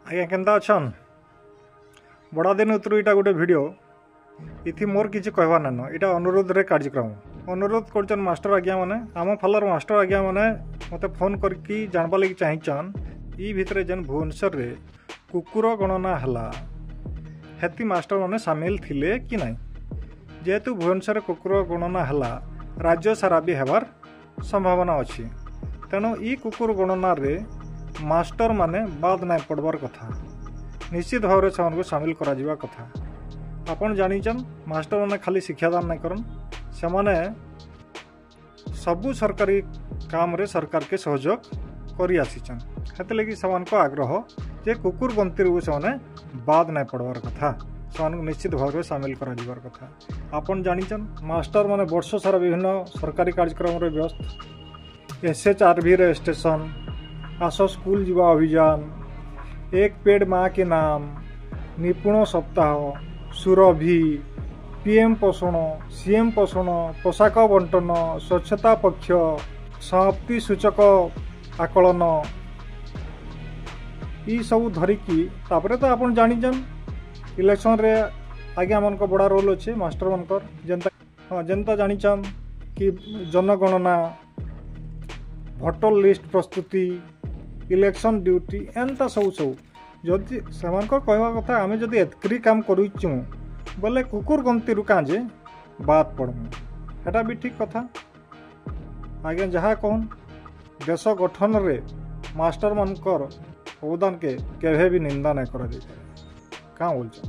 आज्ञा केन्ता अछन बड़ा दिन उतरु इटा गोटे वीडियो इथि मोर किसी कहवा नान इटा अनुरोध रे कार्यक्रम अनुरोध करछन मास्टर आज्ञा माने आम फलर मास्टर आज्ञा माने मते फोन करके जानबा लगी चाहिछन ई भितरे जेन भुवनेश्वर रे कुकुर गणना हला हेती मास्टर माने शामिल थिले कि नहीं जेहेतु भुवनेश्वर कुकुर गणना हला राज्य सारा भी हेबार संभावना अच्छी तेणु ई कुकुर गणना रे मास्टर माने बाद नहीं पड़बार कथा निश्चित भाव से सामिल करा जिबा कथा आपन जानिचन मास्टर माने खाली शिक्षादान नहीं करन से माने सबु सरकारी काम रे सरकार के सहयोग करी आसीचन हेते लगी समान को आग्रह जे कुकुर गंती रू से बाद नहीं पड़बार कथा सान निश्चित भाव में सामिल करा जिबार कथा आपन जानिचन मास्टर माने वर्ष सारा विभिन्न सरकारी कार्यक्रम रे व्यस्त SHRV रे स्टेशन आसो स्कूल जीवा अभियान एक पेड़ माँ के नाम निपुण सप्ताह सुरभि PM पोषण CM पोषण पोशाक बंटन स्वच्छता पक्ष समाप्ति सूचक आकलन ई सब धरिकी तापरे तो आपन जानिचन इलेक्शन रे आगे मन को बड़ा रोल अच्छे मास्टर मनकर जनता हाँ जनता जानिचन कि जनगणना भोटर लिस्ट प्रस्तुति इलेक्शन ड्यूटी एंता सब जदि सेमान कहवा कथा आम जदि एतकरी काम करूँ बोले कुकुर गंती रू काजे बात पड़मु हेटा भी ठीक कथा आगे जहाँ कहन देश गठन रे मास्टर मनकर अवदान के केभे भी निंदा नहीं करा जाए क्या बोलछ।